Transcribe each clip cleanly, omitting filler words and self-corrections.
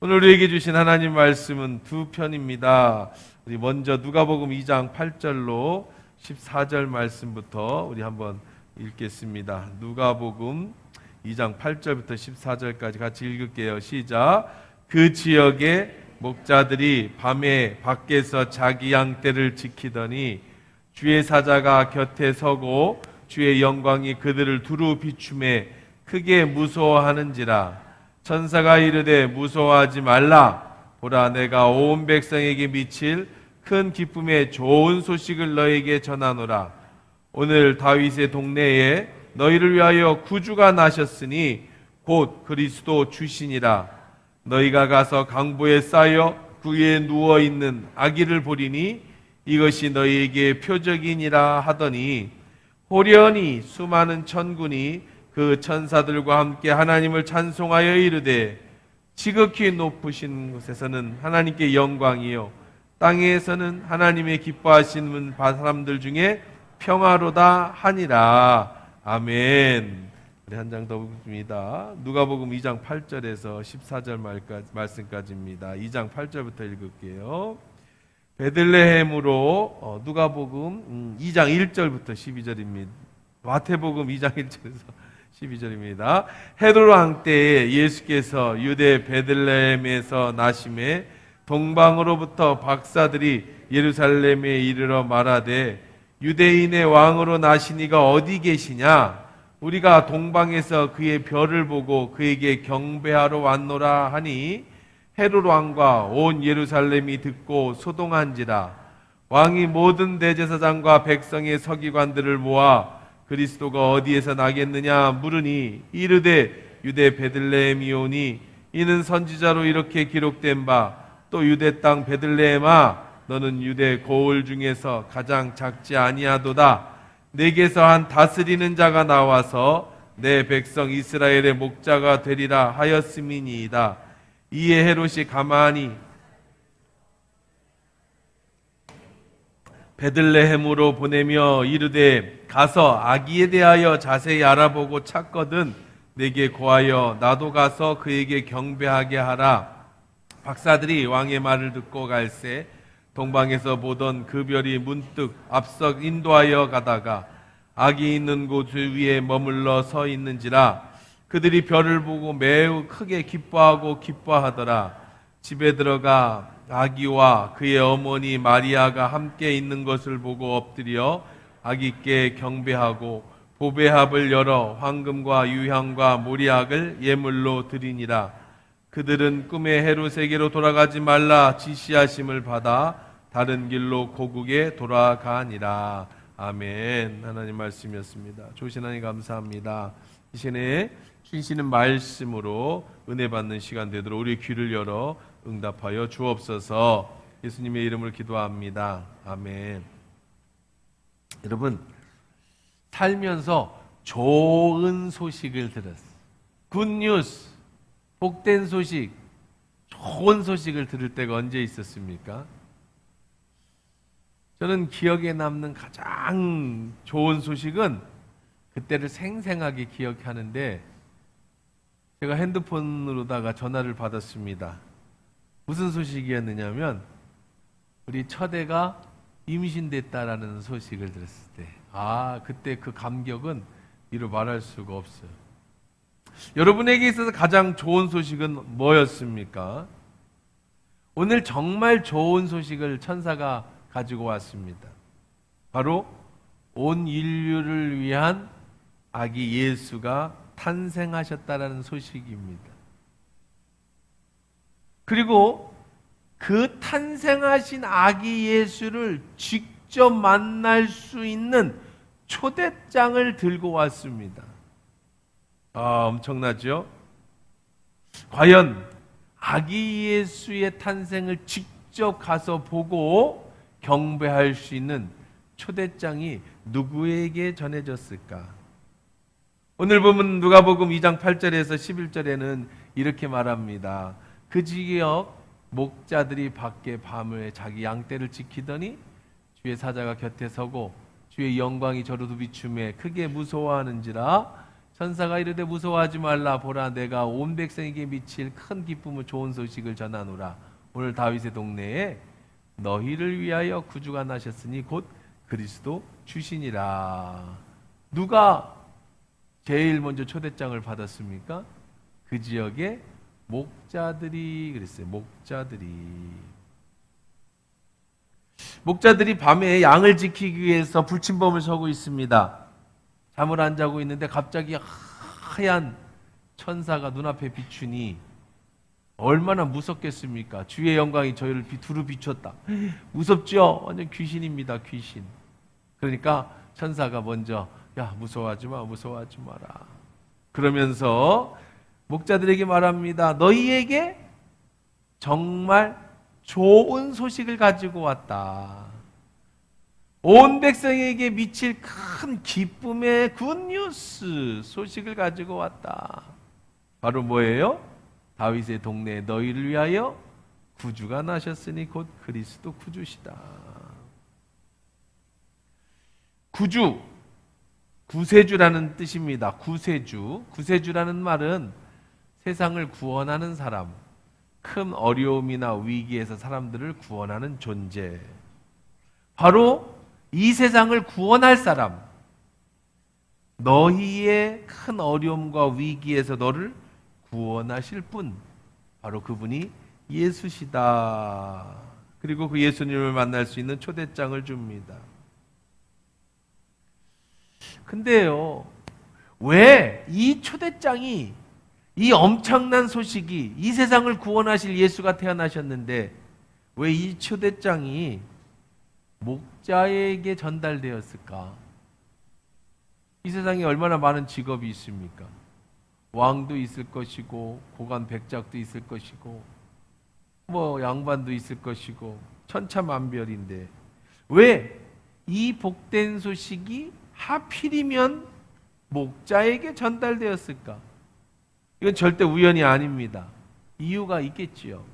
오늘 우리에게 주신 하나님 말씀은 두 편입니다. 우리 먼저 누가복음 2장 8절로 14절 말씀부터 우리 한번 읽겠습니다. 누가복음 2장 8절부터 14절까지 같이 읽을게요. 시작. 그 지역에 목자들이 밤에 밖에서 자기 양떼를 지키더니 주의 사자가 곁에 서고 주의 영광이 그들을 두루 비추매 크게 무서워하는지라. 천사가 이르되 무서워하지 말라. 보라, 내가 온 백성에게 미칠 큰 기쁨의 좋은 소식을 너에게 전하노라. 오늘 다윗의 동네에 너희를 위하여 구주가 나셨으니 곧 그리스도 주시니라. 너희가 가서 강보에 쌓여 그에 누워 있는 아기를 보리니 이것이 너희에게 표적이니라 하더니 호련히 수많은 천군이 그 천사들과 함께 하나님을 찬송하여 이르되 지극히 높으신 곳에서는 하나님께 영광이요 땅에서는 하나님의 기뻐하시는 사람들 중에 평화로다 하니라. 아멘. 우리 한 장 더 보겠습니다. 누가복음 2장 8절에서 14절 말씀까지입니다. 2장 8절부터 읽을게요. 베들레헴으로 누가복음 2장 1절부터 12절입니다. 마태복음 2장 1절에서 12절입니다. 헤롯 왕 때에 예수께서 유대 베들레헴에서 나심에 동방으로부터 박사들이 예루살렘에 이르러 말하되 유대인의 왕으로 나시니가 어디 계시냐? 우리가 동방에서 그의 별을 보고 그에게 경배하러 왔노라 하니 헤롯 왕과 온 예루살렘이 듣고 소동한지라. 왕이 모든 대제사장과 백성의 서기관들을 모아 그리스도가 어디에서 나겠느냐 물으니 이르되 유대 베들레헴이오니 이는 선지자로 이렇게 기록된 바 또 유대 땅 베들레헴아 너는 유대 고을 중에서 가장 작지 아니하도다. 내게서 한 다스리는 자가 나와서 내 백성 이스라엘의 목자가 되리라 하였음이니이다. 이에 헤롯이 가만히 베들레헴으로 보내며 이르되 가서 아기에 대하여 자세히 알아보고 찾거든 내게 고하여 나도 가서 그에게 경배하게 하라. 박사들이 왕의 말을 듣고 갈새 동방에서 보던 그 별이 문득 앞서 인도하여 가다가 아기 있는 곳 위에 머물러 서 있는지라. 그들이 별을 보고 매우 크게 기뻐하더라. 집에 들어가 아기와 그의 어머니 마리아가 함께 있는 것을 보고 엎드려 아기께 경배하고 보배합을 열어 황금과 유향과 모리약을 예물로 드리니라. 그들은 꿈에 헤롯에게로 돌아가지 말라 지시하심을 받아 다른 길로 고국에 돌아가니라. 아멘. 하나님 말씀이었습니다. 좋으신 하나님 감사합니다. 이 시간에 주시는 말씀으로 은혜 받는 시간 되도록 우리 귀를 열어 응답하여 주옵소서. 예수님의 이름을 기도합니다. 아멘. 여러분, 살면서 좋은 소식을 들었어요. 굿뉴스, 복된 소식, 좋은 소식을 들을 때가 언제 있었습니까? 저는 기억에 남는 가장 좋은 소식은 그때를 생생하게 기억하는데 제가 핸드폰으로다가 전화를 받았습니다. 무슨 소식이었느냐면 우리 첫애가 임신됐다라는 소식을 들었을 때 그때 그 감격은 이루 말할 수가 없어요. 여러분에게 있어서 가장 좋은 소식은 뭐였습니까? 오늘 정말 좋은 소식을 천사가 가지고 왔습니다. 바로 온 인류를 위한 아기 예수가 탄생하셨다라는 소식입니다. 그리고 그 탄생하신 아기 예수를 직접 만날 수 있는 초대장을 들고 왔습니다. 엄청나죠? 과연 아기 예수의 탄생을 직접 가서 보고 경배할 수 있는 초대장이 누구에게 전해졌을까? 오늘 보면 누가복음 2장 8절에서 11절에는 이렇게 말합니다. 그 지역 목자들이 밖에 밤에 자기 양떼를 지키더니 주의 사자가 곁에 서고 주의 영광이 저로도 비추매 크게 무서워하는지라. 천사가 이르되 무서워하지 말라. 보라, 내가 온 백성에게 미칠 큰 기쁨을 좋은 소식을 전하노라. 오늘 다윗의 동네에 너희를 위하여 구주가 나셨으니 곧 그리스도 주시니라. 누가 제일 먼저 초대장을 받았습니까? 그 지역의 목자들이 그랬어요. 목자들이 밤에 양을 지키기 위해서 불침범을 서고 있습니다. 잠을 안 자고 있는데 갑자기 하얀 천사가 눈앞에 비추니 얼마나 무섭겠습니까? 주의 영광이 저희를 두루 비췄다. 무섭죠? 완전 귀신입니다. 귀신. 그러니까 천사가 먼저 야, 무서워하지 마라. 그러면서 목자들에게 말합니다. 너희에게 정말 좋은 소식을 가지고 왔다. 온 백성에게 미칠 큰 기쁨의 굿뉴스 소식을 가지고 왔다. 바로 뭐예요? 다윗의 동네에 너희를 위하여 구주가 나셨으니 곧 그리스도 구주시다. 구주, 구세주라는 뜻입니다. 구세주라는 말은 세상을 구원하는 사람, 큰 어려움이나 위기에서 사람들을 구원하는 존재. 바로 이 세상을 구원할 사람, 너희의 큰 어려움과 위기에서 너를 구원하실 분, 바로 그분이 예수시다. 그리고 그 예수님을 만날 수 있는 초대장을 줍니다. 근데요, 왜 이 초대장이, 이 엄청난 소식이, 이 세상을 구원하실 예수가 태어나셨는데 왜 이 초대장이 목자에게 전달되었을까? 이 세상에 얼마나 많은 직업이 있습니까? 왕도 있을 것이고, 고관 백작도 있을 것이고, 양반도 있을 것이고, 천차만별인데 왜 이 복된 소식이 하필이면 목자에게 전달되었을까? 이건 절대 우연이 아닙니다. 이유가 있겠지요.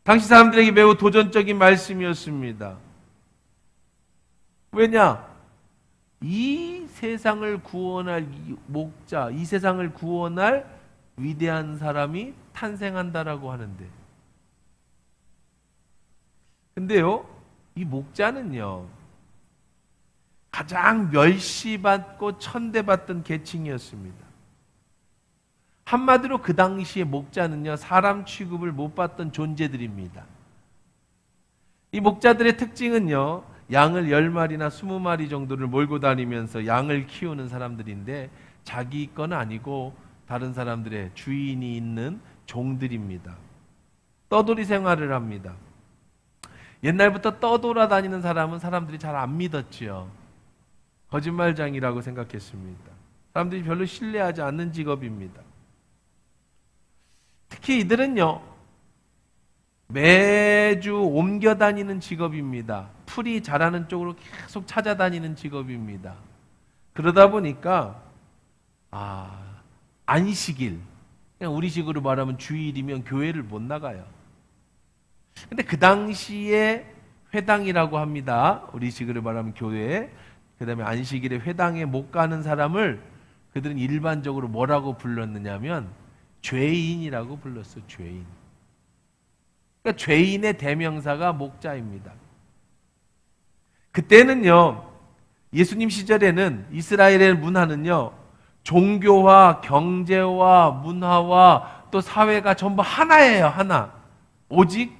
당시 사람들에게 매우 도전적인 말씀이었습니다. 왜냐? 이 세상을 구원할 목자, 이 세상을 구원할 위대한 사람이 탄생한다라고 하는데, 근데요, 이 목자는요, 가장 멸시받고 천대받던 계층이었습니다. 한마디로 그 당시에 목자는요, 사람 취급을 못 받던 존재들입니다. 이 목자들의 특징은요, 양을 10마리나 20마리 정도를 몰고 다니면서 양을 키우는 사람들인데 자기 건 아니고 다른 사람들의 주인이 있는 종들입니다. 떠돌이 생활을 합니다. 옛날부터 떠돌아다니는 사람은 사람들이 잘 안 믿었지요. 거짓말장이라고 생각했습니다. 사람들이 별로 신뢰하지 않는 직업입니다. 특히 이들은요, 매주 옮겨 다니는 직업입니다. 풀이 자라는 쪽으로 계속 찾아다니는 직업입니다. 그러다 보니까 안식일, 그냥 우리식으로 말하면 주일이면 교회를 못 나가요. 근데 그 당시에 회당이라고 합니다. 우리식으로 말하면 교회, 그 다음에 안식일에 회당에 못 가는 사람을 그들은 일반적으로 뭐라고 불렀느냐면 죄인이라고 불렀어. 죄인. 그러니까 죄인의 대명사가 목자입니다. 그때는요, 예수님 시절에는 이스라엘의 문화는요, 종교와 경제와 문화와 또 사회가 전부 하나예요. 하나. 오직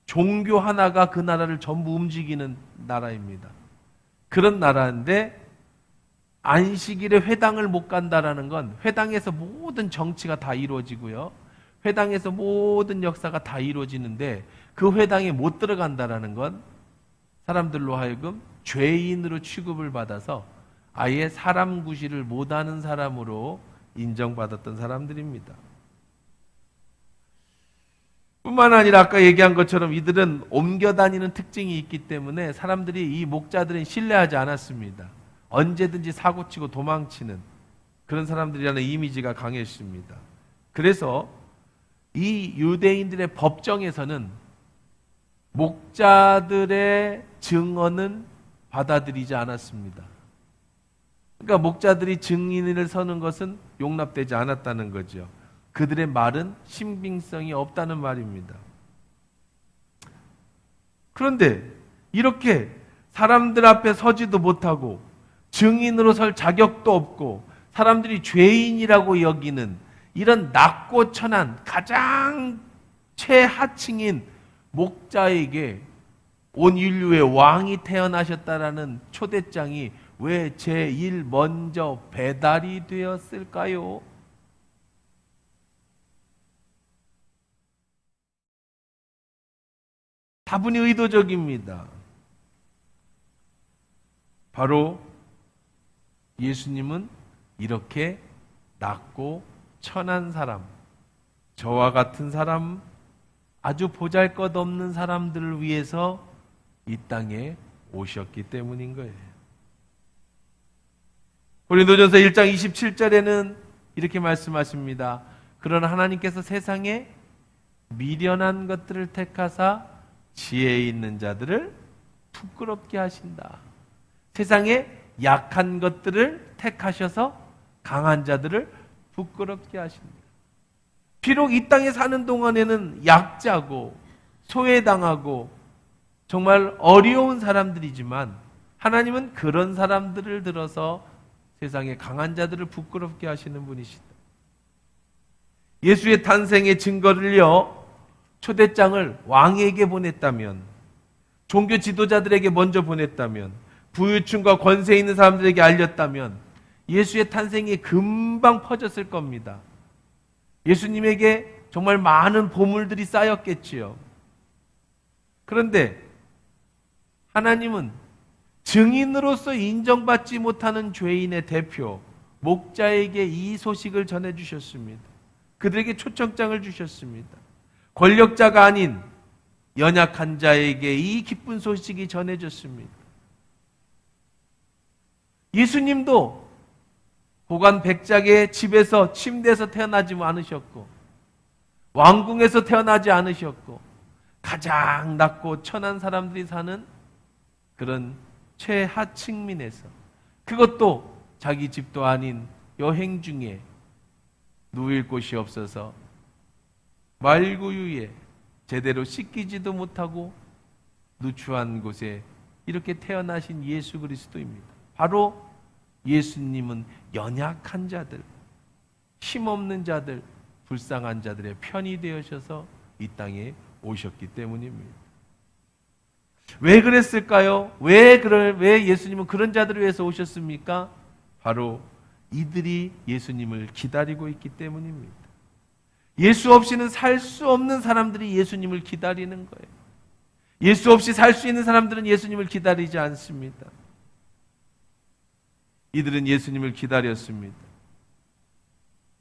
종교 하나가 그 나라를 전부 움직이는 나라입니다. 그런 나라인데 안식일에 회당을 못 간다라는 건 회당에서 모든 정치가 다 이루어지고요, 회당에서 모든 역사가 다 이루어지는데 그 회당에 못 들어간다라는 건 사람들로 하여금 죄인으로 취급을 받아서 아예 사람 구실을 못하는 사람으로 인정받았던 사람들입니다. 뿐만 아니라 아까 얘기한 것처럼 이들은 옮겨 다니는 특징이 있기 때문에 사람들이 이 목자들은 신뢰하지 않았습니다. 언제든지 사고치고 도망치는 그런 사람들이라는 이미지가 강했습니다. 그래서 이 유대인들의 법정에서는 목자들의 증언은 받아들이지 않았습니다. 그러니까 목자들이 증인을 서는 것은 용납되지 않았다는 거죠. 그들의 말은 신빙성이 없다는 말입니다. 그런데 이렇게 사람들 앞에 서지도 못하고 증인으로 설 자격도 없고 사람들이 죄인이라고 여기는 이런 낮고 천한 가장 최하층인 목자에게 온 인류의 왕이 태어나셨다라는 초대장이 왜 제일 먼저 배달이 되었을까요? 다분히 의도적입니다. 바로 예수님은 이렇게 낮고 천한 사람, 저와 같은 사람, 아주 보잘것없는 사람들을 위해서 이 땅에 오셨기 때문인 거예요. 고린도전서 1장 27절에는 이렇게 말씀하십니다. 그러나 하나님께서 세상에 미련한 것들을 택하사 지혜 있는 자들을 부끄럽게 하신다. 세상에 약한 것들을 택하셔서 강한 자들을 부끄럽게 하십니다. 비록 이 땅에 사는 동안에는 약자고 소외당하고 정말 어려운 사람들이지만 하나님은 그런 사람들을 들어서 세상의 강한 자들을 부끄럽게 하시는 분이시다. 예수의 탄생의 증거를요, 초대장을 왕에게 보냈다면, 종교 지도자들에게 먼저 보냈다면, 부유층과 권세 있는 사람들에게 알렸다면 예수의 탄생이 금방 퍼졌을 겁니다. 예수님에게 정말 많은 보물들이 쌓였겠지요. 그런데 하나님은 증인으로서 인정받지 못하는 죄인의 대표 목자에게 이 소식을 전해주셨습니다. 그들에게 초청장을 주셨습니다. 권력자가 아닌 연약한 자에게 이 기쁜 소식이 전해졌습니다. 예수님도 고관 백작의 집에서 침대에서 태어나지 않으셨고 왕궁에서 태어나지 않으셨고 가장 낮고 천한 사람들이 사는 그런 최하층민에서, 그것도 자기 집도 아닌 여행 중에 누울 곳이 없어서 말구유에 제대로 씻기지도 못하고 누추한 곳에 이렇게 태어나신 예수 그리스도입니다. 바로 예수님은 연약한 자들, 힘없는 자들, 불쌍한 자들의 편이 되어셔서 이 땅에 오셨기 때문입니다. 왜 그랬을까요? 왜 예수님은 그런 자들을 위해서 오셨습니까? 바로 이들이 예수님을 기다리고 있기 때문입니다. 예수 없이는 살 수 없는 사람들이 예수님을 기다리는 거예요. 예수 없이 살 수 있는 사람들은 예수님을 기다리지 않습니다. 이들은 예수님을 기다렸습니다.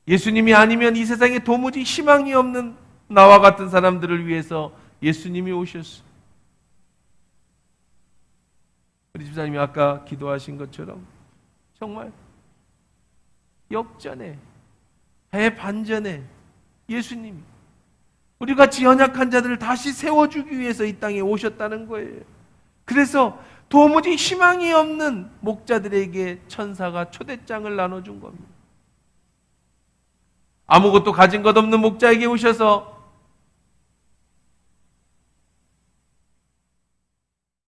예수님이 아니면 이 세상에 도무지 희망이 없는 나와 같은 사람들을 위해서 예수님이 오셨어요. 우리 집사님이 아까 기도하신 것처럼 정말 역전에, 대반전에 예수님이 우리 같이 연약한 자들을 다시 세워주기 위해서 이 땅에 오셨다는 거예요. 그래서 도무지 희망이 없는 목자들에게 천사가 초대장을 나눠준 겁니다. 아무것도 가진 것 없는 목자에게 오셔서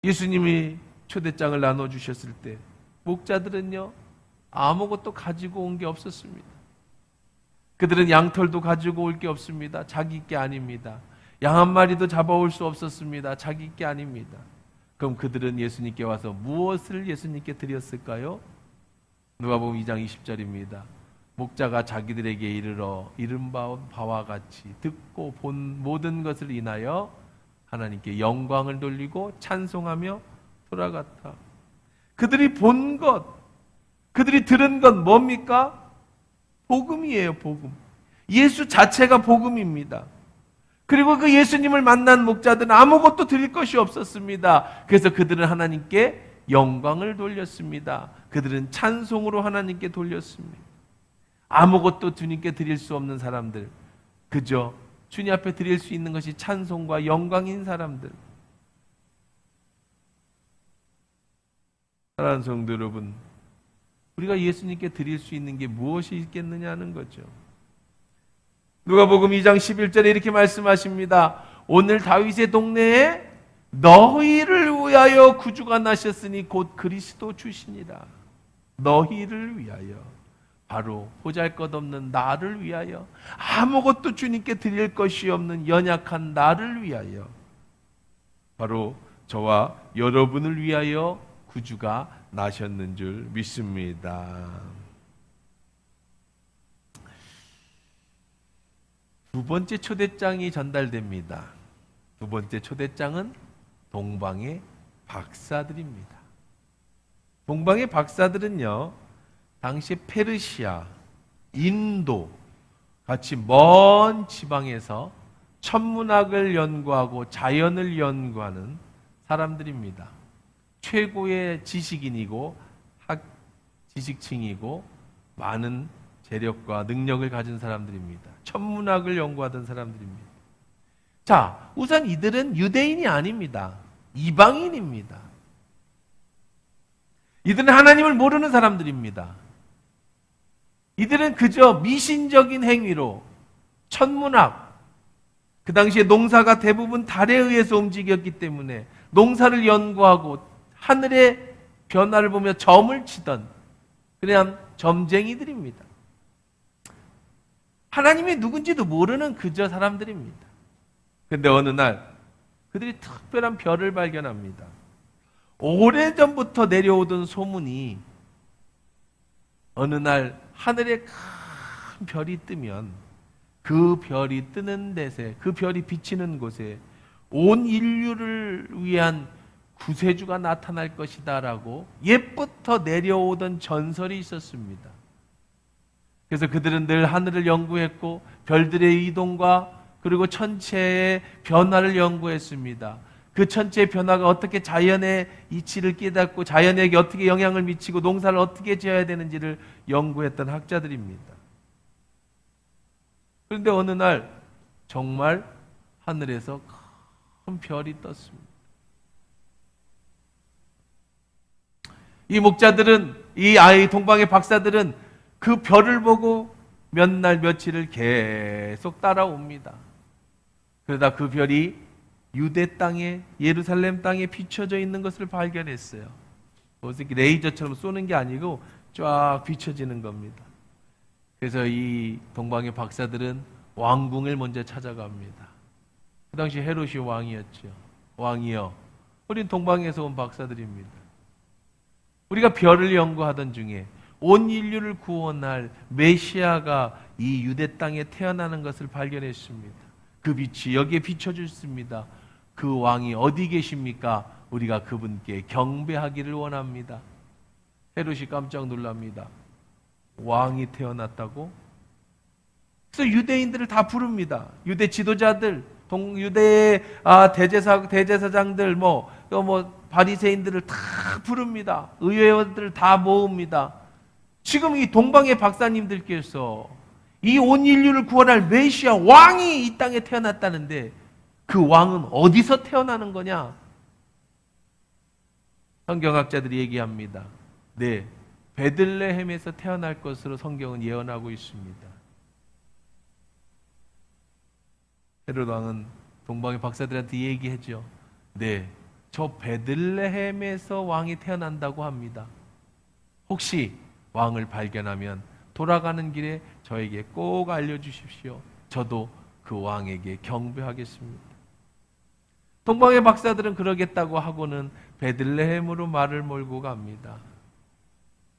예수님이 초대장을 나눠주셨을 때 목자들은요, 아무것도 가지고 온 게 없었습니다. 그들은 양털도 가지고 올 게 없습니다. 자기 게 아닙니다. 양 한 마리도 잡아올 수 없었습니다. 자기 게 아닙니다. 그럼 그들은 예수님께 와서 무엇을 예수님께 드렸을까요? 누가복음 2장 20절입니다. 목자가 자기들에게 이르러 이른 바와 같이 듣고 본 모든 것을 인하여 하나님께 영광을 돌리고 찬송하며 돌아갔다. 그들이 본 것, 그들이 들은 건 뭡니까? 복음이에요, 복음. 예수 자체가 복음입니다. 그리고 그 예수님을 만난 목자들은 아무것도 드릴 것이 없었습니다. 그래서 그들은 하나님께 영광을 돌렸습니다. 그들은 찬송으로 하나님께 돌렸습니다. 아무것도 주님께 드릴 수 없는 사람들, 그저 주님 앞에 드릴 수 있는 것이 찬송과 영광인 사람들. 사랑하는 성도 여러분, 우리가 예수님께 드릴 수 있는 게 무엇이 있겠느냐는 거죠. 누가복음 2장 11절에 이렇게 말씀하십니다. 오늘 다윗의 동네에 너희를 위하여 구주가 나셨으니 곧 그리스도 주시니라. 너희를 위하여, 바로 보잘것없는 나를 위하여, 아무것도 주님께 드릴 것이 없는 연약한 나를 위하여, 바로 저와 여러분을 위하여 구주가 나셨는 줄 믿습니다. 두 번째 초대장이 전달됩니다. 두 번째 초대장은 동방의 박사들입니다. 동방의 박사들은요, 당시 페르시아, 인도 같이 먼 지방에서 천문학을 연구하고 자연을 연구하는 사람들입니다. 최고의 지식인이고 지식층이고 많은 재력과 능력을 가진 사람들입니다. 천문학을 연구하던 사람들입니다. 자, 우선 이들은 유대인이 아닙니다. 이방인입니다. 이들은 하나님을 모르는 사람들입니다. 이들은 그저 미신적인 행위로 천문학, 그 당시에 농사가 대부분 달에 의해서 움직였기 때문에 농사를 연구하고 하늘의 변화를 보며 점을 치던 그냥 점쟁이들입니다. 하나님이 누군지도 모르는 그저 사람들입니다. 그런데 어느 날 그들이 특별한 별을 발견합니다. 오래전부터 내려오던 소문이 어느 날 하늘에 큰 별이 뜨면 그 별이 뜨는 데서, 그 별이 비치는 곳에 온 인류를 위한 구세주가 나타날 것이다라고 옛부터 내려오던 전설이 있었습니다. 그래서 그들은 늘 하늘을 연구했고 별들의 이동과 그리고 천체의 변화를 연구했습니다. 그 천체의 변화가 어떻게 자연의 이치를 깨닫고 자연에게 어떻게 영향을 미치고 농사를 어떻게 지어야 되는지를 연구했던 학자들입니다. 그런데 어느 날 정말 하늘에서 큰 별이 떴습니다. 이 목자들은, 이 동방의 박사들은 그 별을 보고 몇 날 며칠을 계속 따라옵니다. 그러다 그 별이 유대 땅에, 예루살렘 땅에 비춰져 있는 것을 발견했어요. 어떻게 레이저처럼 쏘는 게 아니고 쫙 비춰지는 겁니다. 그래서 이 동방의 박사들은 왕궁을 먼저 찾아갑니다. 그 당시 헤롯이 왕이었죠. 왕이여, 우린 동방에서 온 박사들입니다. 우리가 별을 연구하던 중에 온 인류를 구원할 메시아가 이 유대 땅에 태어나는 것을 발견했습니다. 그 빛이 여기에 비춰졌습니다. 그 왕이 어디 계십니까? 우리가 그분께 경배하기를 원합니다. 헤롯이 깜짝 놀랍니다. 왕이 태어났다고? 그래서 유대인들을 다 부릅니다. 유대 지도자들, 유대의 대제사장들, 바리새인들을 다 부릅니다. 의회원들을 다 모읍니다. 지금 이 동방의 박사님들께서 이 온 인류를 구원할 메시아 왕이 이 땅에 태어났다는데 그 왕은 어디서 태어나는 거냐? 성경학자들이 얘기합니다. 네, 베들레헴에서 태어날 것으로 성경은 예언하고 있습니다. 헤롯 왕은 동방의 박사들한테 얘기했죠. 네, 저 베들레헴에서 왕이 태어난다고 합니다. 혹시 왕을 발견하면 돌아가는 길에 저에게 꼭 알려주십시오. 저도 그 왕에게 경배하겠습니다. 동방의 박사들은 그러겠다고 하고는 베들레헴으로 말을 몰고 갑니다.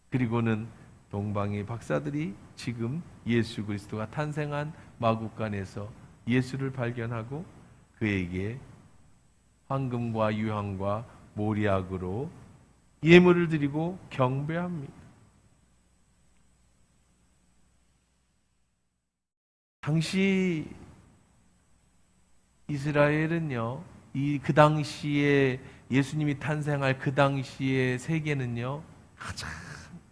그리고는 동방의 박사들이 지금 예수 그리스도가 탄생한 마국간에서 예수를 발견하고 그에게 황금과 유황과 모리약으로 예물을 드리고 경배합니다. 당시 이스라엘은요, 그 당시에 예수님이 탄생할 그 당시의 세계는요, 가장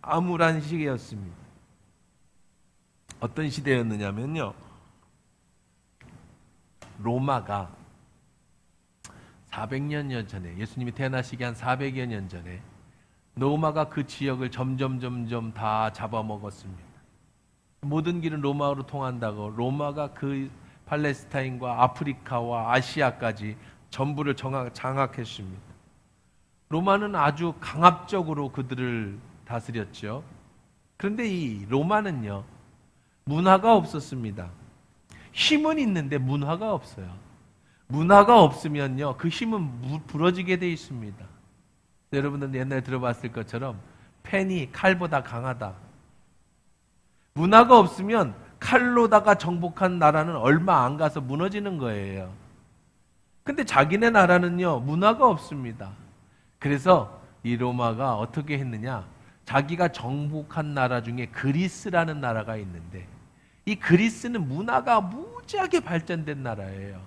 암울한 시기였습니다. 어떤 시대였느냐면요, 로마가 400여 년 전에, 예수님이 태어나시기 한 400여 년 전에 로마가 그 지역을 점점 다 잡아먹었습니다. 모든 길은 로마로 통한다고 로마가 그 팔레스타인과 아프리카와 아시아까지 전부를 장악했습니다. 로마는 아주 강압적으로 그들을 다스렸죠. 그런데 이 로마는요, 문화가 없었습니다. 힘은 있는데 문화가 없어요. 문화가 없으면요, 그 힘은 부러지게 돼 있습니다. 여러분들 옛날에 들어봤을 것처럼 펜이 칼보다 강하다. 문화가 없으면 칼로다가 정복한 나라는 얼마 안 가서 무너지는 거예요. 근데 자기네 나라는요, 문화가 없습니다. 그래서 이 로마가 어떻게 했느냐? 자기가 정복한 나라 중에 그리스라는 나라가 있는데, 이 그리스는 문화가 무지하게 발전된 나라예요.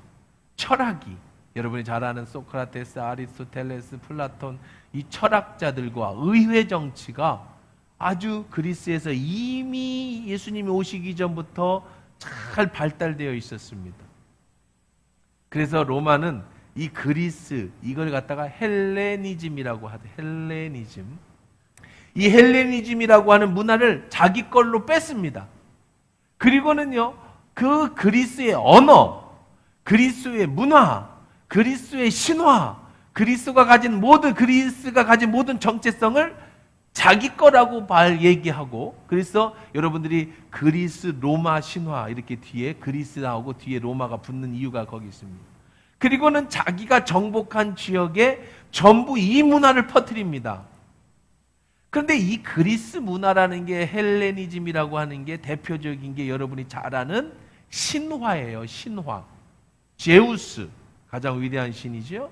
철학이, 여러분이 잘 아는 소크라테스, 아리스토텔레스, 플라톤, 이 철학자들과 의회 정치가 아주 그리스에서 이미 예수님이 오시기 전부터 잘 발달되어 있었습니다. 그래서 로마는 이 그리스, 이걸 갖다가 헬레니즘이라고 하죠. 헬레니즘. 이 헬레니즘이라고 하는 문화를 자기 걸로 뺐습니다. 그리고는요, 그 그리스의 언어, 그리스의 문화, 그리스의 신화, 그리스가 가진 모든 정체성을 자기 거라고 얘기하고, 그래서 여러분들이 그리스 로마 신화 이렇게 뒤에 그리스 나오고 뒤에 로마가 붙는 이유가 거기 있습니다. 그리고는 자기가 정복한 지역에 전부 이 문화를 퍼뜨립니다. 그런데 이 그리스 문화라는 게 헬레니즘이라고 하는 게 대표적인 게 여러분이 잘 아는 신화예요. 신화. 제우스, 가장 위대한 신이죠.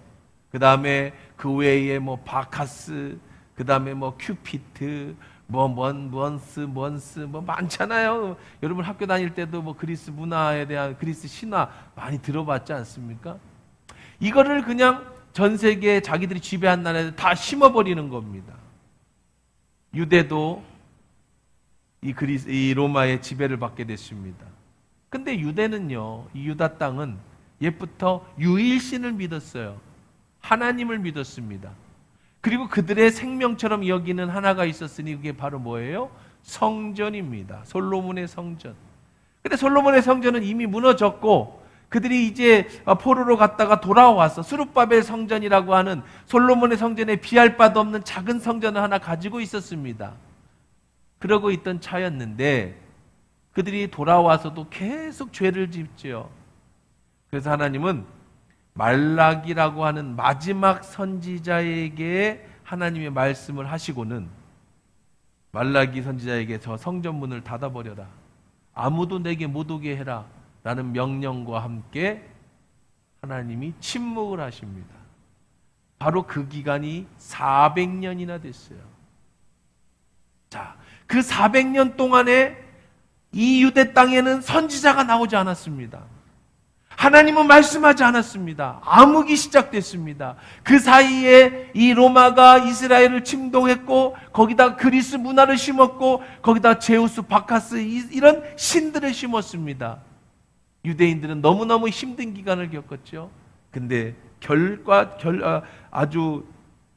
그 다음에 그 외에 뭐 바카스, 그 다음에 뭐 큐피트, 먼스 뭐 많잖아요. 여러분 학교 다닐 때도 뭐 그리스 문화에 대한 그리스 신화 많이 들어봤지 않습니까? 이거를 그냥 전 세계 자기들이 지배한 나라에 다 심어버리는 겁니다. 유대도 이 로마의 지배를 받게 됐습니다. 근데 유대는요, 이 유다 땅은 옛부터 유일신을 믿었어요. 하나님을 믿었습니다. 그리고 그들의 생명처럼 여기는 하나가 있었으니 그게 바로 뭐예요? 성전입니다. 솔로몬의 성전. 근데 솔로몬의 성전은 이미 무너졌고 그들이 이제 포로로 갔다가 돌아와서 스룹바벨 성전이라고 하는 솔로몬의 성전에 비할 바도 없는 작은 성전을 하나 가지고 있었습니다. 그러고 있던 차였는데 그들이 돌아와서도 계속 죄를 짓죠. 그래서 하나님은 말라기라고 하는 마지막 선지자에게 하나님의 말씀을 하시고는 말라기 선지자에게 저 성전문을 닫아버려라. 아무도 내게 못 오게 해라. 라는 명령과 함께 하나님이 침묵을 하십니다. 바로 그 기간이 400년이나 됐어요. 자, 그 400년 동안에 이 유대 땅에는 선지자가 나오지 않았습니다. 하나님은 말씀하지 않았습니다. 암흑이 시작됐습니다. 그 사이에 이 로마가 이스라엘을 침공했고 거기다 그리스 문화를 심었고 거기다 제우스, 바카스 이런 신들을 심었습니다. 유대인들은 너무너무 힘든 기간을 겪었죠. 근데 아주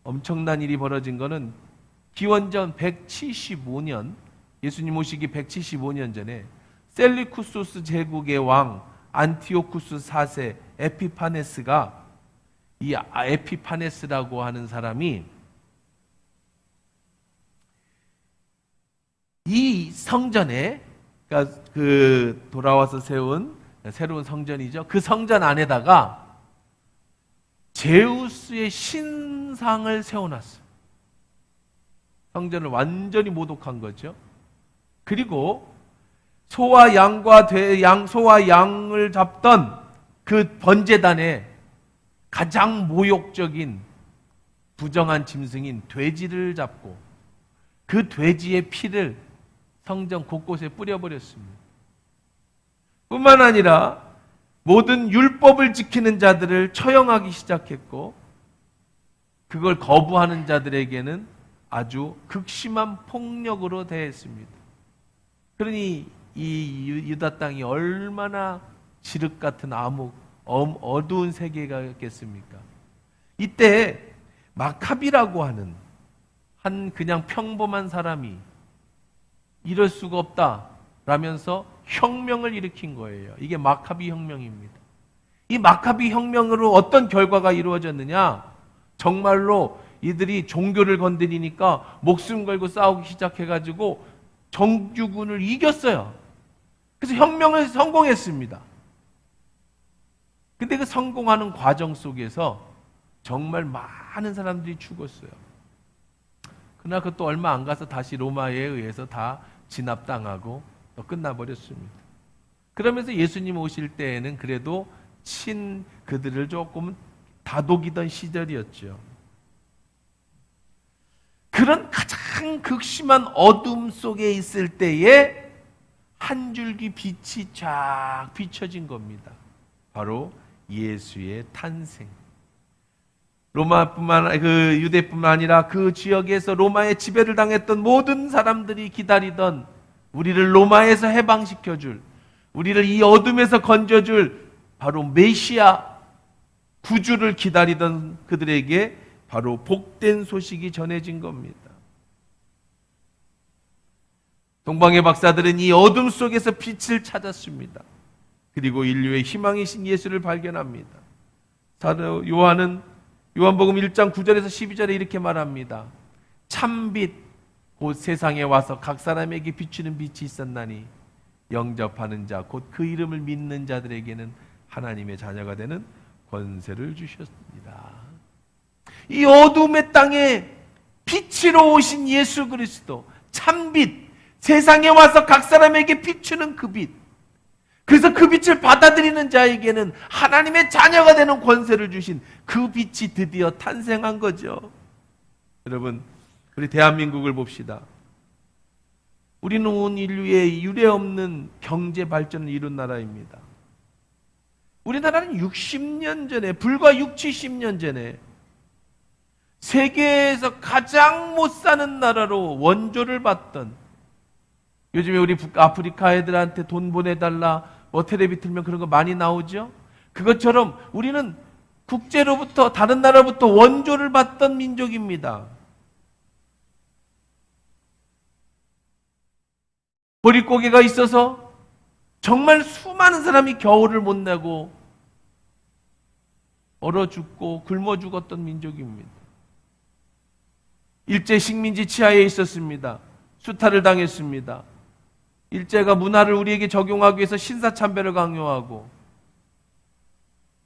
엄청난 일이 벌어진 거는 기원전 175년 예수님 오시기 175년 전에 셀리쿠스 제국의 왕 안티오쿠스 4세 에피파네스가 이 에피파네스라고 하는 사람이 이 성전에 그러니까 그 돌아와서 세운 새로운 성전이죠. 그 성전 안에다가 제우스의 신상을 세워놨어요. 성전을 완전히 모독한 거죠. 그리고 소와 양을 잡던 그 번제단에 가장 모욕적인 부정한 짐승인 돼지를 잡고 그 돼지의 피를 성전 곳곳에 뿌려버렸습니다. 뿐만 아니라 모든 율법을 지키는 자들을 처형하기 시작했고 그걸 거부하는 자들에게는 아주 극심한 폭력으로 대했습니다. 그러니 이 유다 땅이 얼마나 지륵 같은 암흑, 어두운 세계가겠습니까? 이때 마카비라고 하는 한 그냥 평범한 사람이 이럴 수가 없다라면서 혁명을 일으킨 거예요. 이게 마카비 혁명입니다. 이 마카비 혁명으로 어떤 결과가 이루어졌느냐? 정말로 이들이 종교를 건드리니까 목숨 걸고 싸우기 시작해가지고 정규군을 이겼어요. 그래서 혁명을 성공했습니다. 근데 그 성공하는 과정 속에서 정말 많은 사람들이 죽었어요. 그러나 그것도 얼마 안 가서 다시 로마에 의해서 다 진압당하고 또 끝나버렸습니다. 그러면서 예수님 오실 때에는 그래도 그들을 조금 다독이던 시절이었죠. 그런 가장 극심한 어둠 속에 있을 때에 한 줄기 빛이 쫙 비춰진 겁니다. 바로 예수의 탄생. 유대뿐만 아니라 그 지역에서 로마의 지배를 당했던 모든 사람들이 기다리던 우리를 로마에서 해방시켜줄, 우리를 이 어둠에서 건져줄 바로 메시아 구주를 기다리던 그들에게 바로 복된 소식이 전해진 겁니다. 동방의 박사들은 이 어둠 속에서 빛을 찾았습니다. 그리고 인류의 희망이신 예수를 발견합니다. 사도 요한복음 1장 9절에서 12절에 이렇게 말합니다. 참빛 곧 세상에 와서 각 사람에게 비추는 빛이 있었나니 영접하는 자 곧 그 이름을 믿는 자들에게는 하나님의 자녀가 되는 권세를 주셨습니다. 이 어둠의 땅에 빛으로 오신 예수 그리스도, 참빛, 세상에 와서 각 사람에게 비추는 그 빛. 그래서 그 빛을 받아들이는 자에게는 하나님의 자녀가 되는 권세를 주신 그 빛이 드디어 탄생한 거죠. 여러분, 우리 대한민국을 봅시다. 우리는 온 인류의 유례없는 경제 발전을 이룬 나라입니다. 우리나라는 60년 전에, 불과 60, 70년 전에 세계에서 가장 못 사는 나라로 원조를 받던, 요즘에 우리 아프리카 애들한테 돈 보내달라, 텔레비 틀면 그런 거 많이 나오죠? 그것처럼 우리는 국제로부터, 다른 나라부터 원조를 받던 민족입니다. 보릿고개가 있어서 정말 수많은 사람이 겨울을 못 내고 얼어 죽고 굶어 죽었던 민족입니다. 일제 식민지 치하에 있었습니다. 수탈을 당했습니다. 일제가 문화를 우리에게 적용하기 위해서 신사참배를 강요하고,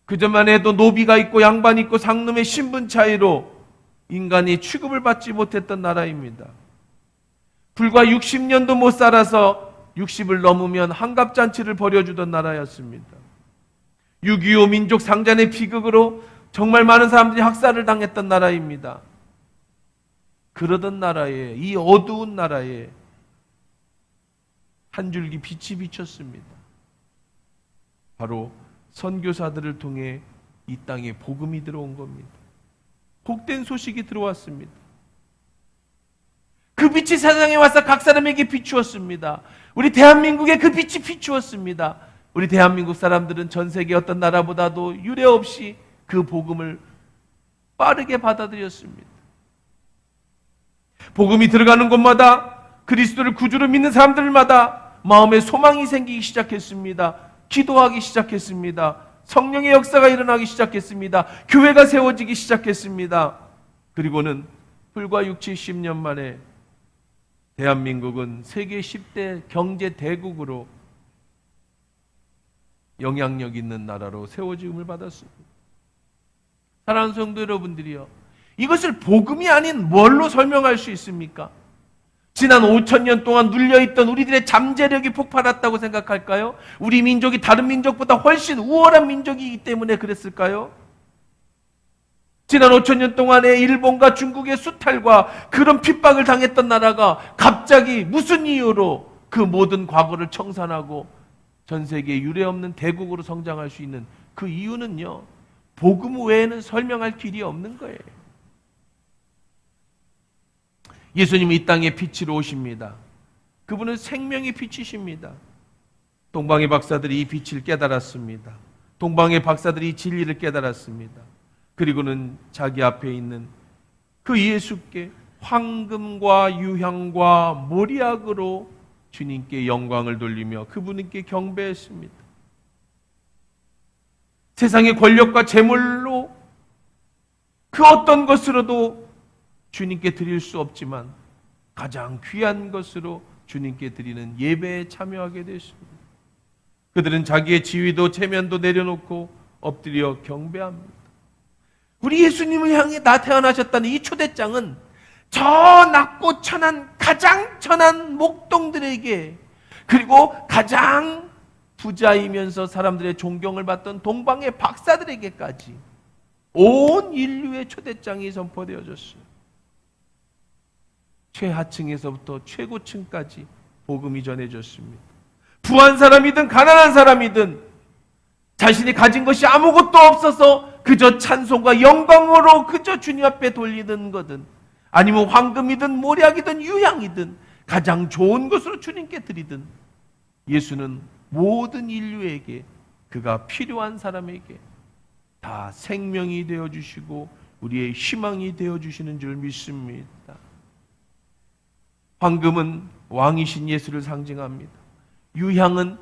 그전만 해도 노비가 있고 양반이 있고 상놈의 신분 차이로 인간이 취급을 받지 못했던 나라입니다. 불과 60년도 못 살아서 60을 넘으면 환갑잔치를 벌여주던 나라였습니다. 6.25 민족 상잔의 비극으로 정말 많은 사람들이 학살을 당했던 나라입니다. 그러던 나라에, 이 어두운 나라에 한 줄기 빛이 비쳤습니다. 바로 선교사들을 통해 이 땅에 복음이 들어온 겁니다. 복된 소식이 들어왔습니다. 그 빛이 세상에 와서 각 사람에게 비추었습니다. 우리 대한민국에 그 빛이 비추었습니다. 우리 대한민국 사람들은 전 세계 어떤 나라보다도 유례 없이 그 복음을 빠르게 받아들였습니다. 복음이 들어가는 곳마다, 그리스도를 구주로 믿는 사람들마다 마음에 소망이 생기기 시작했습니다. 기도하기 시작했습니다. 성령의 역사가 일어나기 시작했습니다. 교회가 세워지기 시작했습니다. 그리고는 불과 60, 70년 만에 대한민국은 세계 10대 경제 대국으로 영향력 있는 나라로 세워짐을 받았습니다. 사랑하는 성도 여러분들이요, 이것을 복음이 아닌 뭘로 설명할 수 있습니까? 지난 5,000년 동안 눌려있던 우리들의 잠재력이 폭발했다고 생각할까요? 우리 민족이 다른 민족보다 훨씬 우월한 민족이기 때문에 그랬을까요? 지난 5,000년 동안에 일본과 중국의 수탈과 그런 핍박을 당했던 나라가 갑자기 무슨 이유로 그 모든 과거를 청산하고 전 세계에 유례없는 대국으로 성장할 수 있는 그 이유는요, 복음 외에는 설명할 길이 없는 거예요. 예수님이 이 땅에 빛으로 오십니다. 그분은 생명의 빛이십니다. 동방의 박사들이 이 빛을 깨달았습니다. 동방의 박사들이 이 진리를 깨달았습니다. 그리고는 자기 앞에 있는 그 예수께 황금과 유향과 몰약으로 주님께 영광을 돌리며 그분께 경배했습니다. 세상의 권력과 재물로 그 어떤 것으로도 주님께 드릴 수 없지만 가장 귀한 것으로 주님께 드리는 예배에 참여하게 됐습니다. 그들은 자기의 지위도 체면도 내려놓고 엎드려 경배합니다. 우리 예수님을 향해 태어나셨다는 이 초대장은 저 낮고 천한 가장 천한 목동들에게, 그리고 가장 부자이면서 사람들의 존경을 받던 동방의 박사들에게까지 온 인류의 초대장이 선포되어졌어요. 최하층에서부터 최고층까지 복음이 전해졌습니다. 부한 사람이든 가난한 사람이든 자신이 가진 것이 아무것도 없어서 그저 찬송과 영광으로 그저 주님 앞에 돌리는 거든, 아니면 황금이든 모략이든 유향이든 가장 좋은 것으로 주님께 드리든, 예수는 모든 인류에게, 그가 필요한 사람에게 다 생명이 되어주시고 우리의 희망이 되어주시는 줄 믿습니다. 황금은 왕이신 예수를 상징합니다. 유향은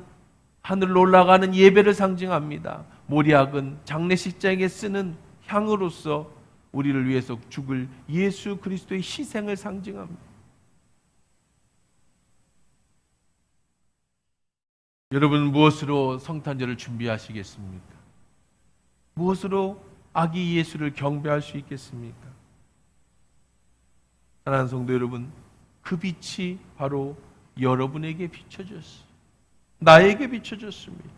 하늘로 올라가는 예배를 상징합니다. 모략은 장례식장에 쓰는 향으로서 우리를 위해서 죽을 예수 그리스도의 희생을 상징합니다. 여러분, 무엇으로 성탄절을 준비하시겠습니까? 무엇으로 아기 예수를 경배할 수 있겠습니까? 사랑하는 성도 여러분, 그 빛이 바로 여러분에게 비춰졌어요. 나에게 비춰졌습니다.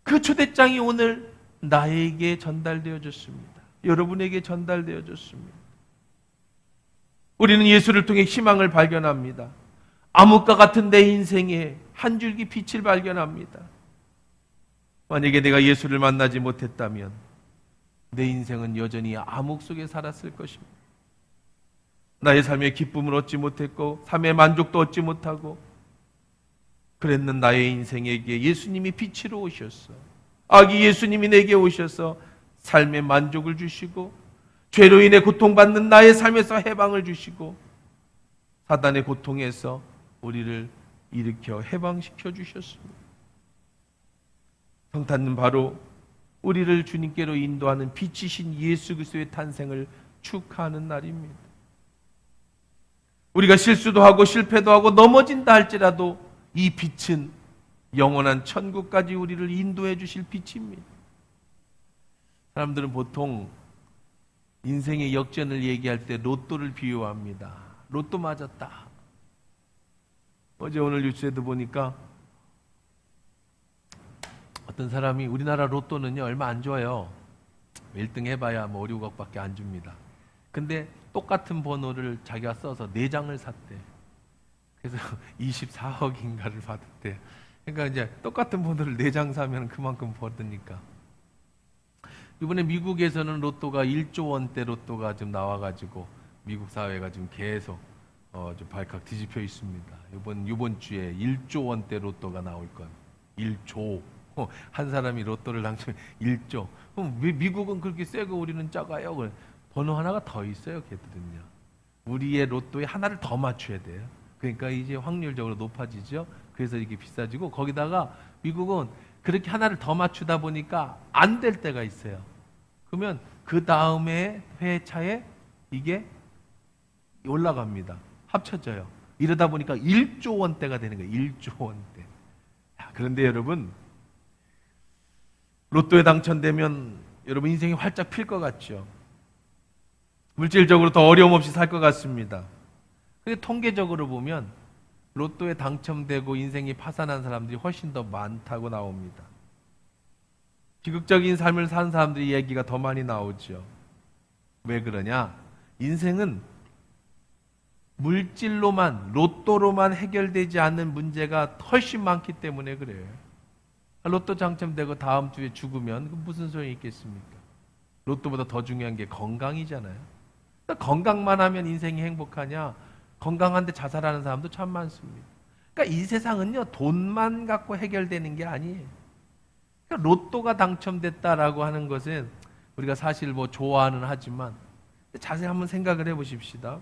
그 초대장이 오늘 나에게 전달되어졌습니다. 여러분에게 전달되어졌습니다. 우리는 예수를 통해 희망을 발견합니다. 암흑과 같은 내 인생에 한 줄기 빛을 발견합니다. 만약에 내가 예수를 만나지 못했다면 내 인생은 여전히 암흑 속에 살았을 것입니다. 나의 삶의 기쁨을 얻지 못했고 삶의 만족도 얻지 못하고 그랬는 나의 인생에게 예수님이 빛으로 오셨어. 아기 예수님이 내게 오셔서 삶의 만족을 주시고 죄로 인해 고통받는 나의 삶에서 해방을 주시고 사단의 고통에서 우리를 일으켜 해방시켜 주셨습니다. 성탄은 바로 우리를 주님께로 인도하는 빛이신 예수 그리스도의 탄생을 축하하는 날입니다. 우리가 실수도 하고 실패도 하고 넘어진다 할지라도 이 빛은 영원한 천국까지 우리를 인도해 주실 빛입니다. 사람들은 보통 인생의 역전을 얘기할 때 로또를 비유합니다. 로또 맞았다. 어제 오늘 뉴스에도 보니까 어떤 사람이 우리나라 로또는요 얼마 안 줘요. 1등 해봐야 뭐 5, 6억밖에 안 줍니다. 근데 똑같은 번호를 자기가 써서 4장을 샀대. 그래서 24억인가를 받았대. 그러니까 이제 똑같은 번호를 4장 사면 그만큼 벌으니까. 이번에 미국에서는 로또가 1조 원대 로또가 좀 나와가지고 미국 사회가 지금 계속 좀 발칵 뒤집혀 있습니다. 이번 주에 1조 원대 로또가 나올 건 1조. 한 사람이 로또를 당첨 1조. 그럼 왜 미국은 그렇게 세고 우리는 작아요? 번호 하나가 더 있어요, 걔들은요. 우리의 로또에 하나를 더 맞춰야 돼요. 그러니까 이제 확률적으로 높아지죠. 그래서 이게 비싸지고 거기다가 미국은 그렇게 하나를 더 맞추다 보니까 안 될 때가 있어요. 그러면 그 다음에 회차에 이게 올라갑니다. 합쳐져요. 이러다 보니까 1조 원대가 되는 거예요. 1조 원대. 그런데 여러분, 로또에 당첨되면 여러분 인생이 활짝 필 것 같죠. 물질적으로 더 어려움 없이 살 것 같습니다. 근데 통계적으로 보면 로또에 당첨되고 인생이 파산한 사람들이 훨씬 더 많다고 나옵니다. 비극적인 삶을 사는 사람들의 얘기가 더 많이 나오죠. 왜 그러냐? 인생은 물질로만, 로또로만 해결되지 않는 문제가 훨씬 많기 때문에 그래요. 로또 당첨되고 다음 주에 죽으면 무슨 소용이 있겠습니까? 로또보다 더 중요한 게 건강이잖아요. 건강만 하면 인생이 행복하냐? 건강한데 자살하는 사람도 참 많습니다. 그러니까 이 세상은요 돈만 갖고 해결되는 게 아니에요. 그러니까 로또가 당첨됐다라고 하는 것은 우리가 사실 뭐 좋아는 하지만 자세히 한번 생각을 해보십시다.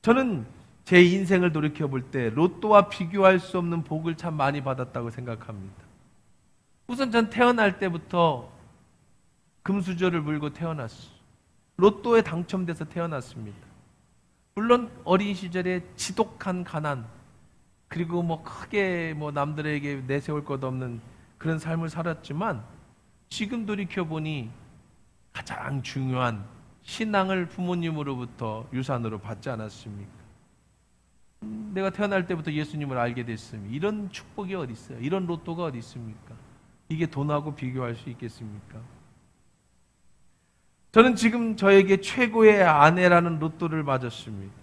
저는 제 인생을 돌이켜볼 때 로또와 비교할 수 없는 복을 참 많이 받았다고 생각합니다. 우선 전 태어날 때부터 금수저를 물고 태어났어요. 로또에 당첨돼서 태어났습니다. 물론 어린 시절에 지독한 가난, 그리고 크게 남들에게 내세울 것 없는 그런 삶을 살았지만, 지금 돌이켜보니 가장 중요한 신앙을 부모님으로부터 유산으로 받지 않았습니까? 내가 태어날 때부터 예수님을 알게 됐습니다. 이런 축복이 어디 있어요? 이런 로또가 어디 있습니까? 이게 돈하고 비교할 수 있겠습니까? 저는 지금 저에게 최고의 아내라는 로또를 맞았습니다.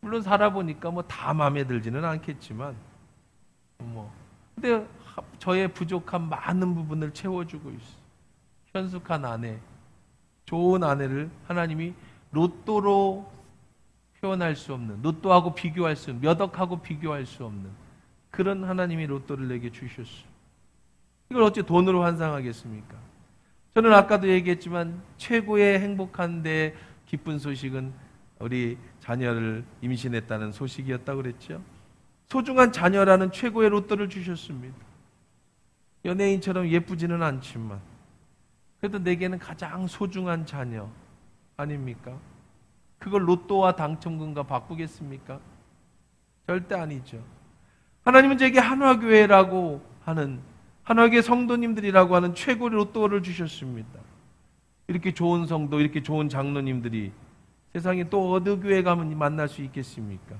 물론 살아보니까 다 마음에 들지는 않겠지만, 근데 저의 부족한 많은 부분을 채워주고 있어요. 현숙한 아내, 좋은 아내를 하나님이 로또로 표현할 수 없는, 로또하고 비교할 수 없는, 몇 억하고 비교할 수 없는 그런 하나님이 로또를 내게 주셨어요. 이걸 어찌 돈으로 환상하겠습니까? 저는 아까도 얘기했지만 최고의 행복한데 기쁜 소식은 우리 자녀를 임신했다는 소식이었다고 그랬죠. 소중한 자녀라는 최고의 로또를 주셨습니다. 연예인처럼 예쁘지는 않지만 그래도 내게는 가장 소중한 자녀 아닙니까? 그걸 로또와 당첨금과 바꾸겠습니까? 절대 아니죠. 하나님은 제게 한화교회라고 하는, 한화교회 성도님들이라고 하는 최고의 로또를 주셨습니다. 이렇게 좋은 성도, 이렇게 좋은 장로님들이 세상에 또 어느 교회 가면 만날 수 있겠습니까?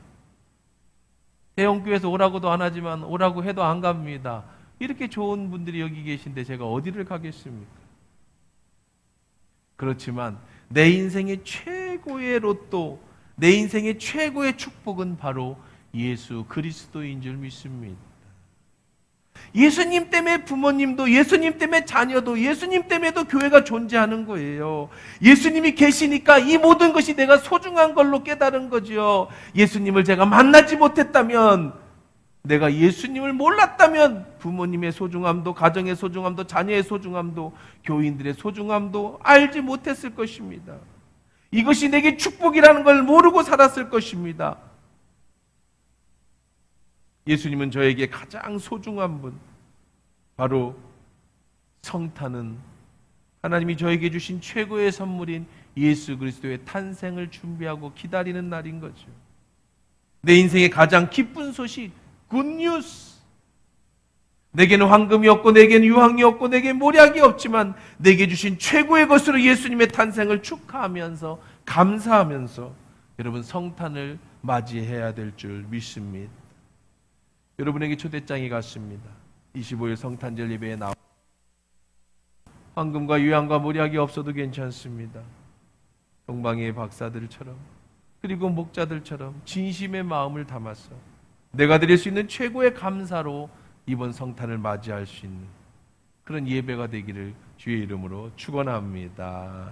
대형교회에서 오라고도 안 하지만 오라고 해도 안 갑니다. 이렇게 좋은 분들이 여기 계신데 제가 어디를 가겠습니까? 그렇지만 내 인생의 최고의 로또, 내 인생의 최고의 축복은 바로 예수 그리스도인 줄 믿습니다. 예수님 때문에 부모님도, 예수님 때문에 자녀도, 예수님 때문에도 교회가 존재하는 거예요. 예수님이 계시니까 이 모든 것이 내가 소중한 걸로 깨달은 거죠. 예수님을 제가 만나지 못했다면, 내가 예수님을 몰랐다면 부모님의 소중함도, 가정의 소중함도, 자녀의 소중함도, 교인들의 소중함도 알지 못했을 것입니다. 이것이 내게 축복이라는 걸 모르고 살았을 것입니다. 예수님은 저에게 가장 소중한 분, 바로 성탄은 하나님이 저에게 주신 최고의 선물인 예수 그리스도의 탄생을 준비하고 기다리는 날인 거죠. 내 인생의 가장 기쁜 소식, 굿뉴스. 내게는 황금이 없고 내게는 유황이 없고 내게 모략이 없지만 내게 주신 최고의 것으로 예수님의 탄생을 축하하면서 감사하면서 여러분 성탄을 맞이해야 될 줄 믿습니다. 여러분에게 초대장이 갔습니다. 25일 성탄절 예배에 나와 황금과 유황과 모략이 없어도 괜찮습니다. 동방의 박사들처럼 그리고 목자들처럼 진심의 마음을 담아서 내가 드릴 수 있는 최고의 감사로 이번 성탄을 맞이할 수 있는 그런 예배가 되기를 주의 이름으로 축원합니다.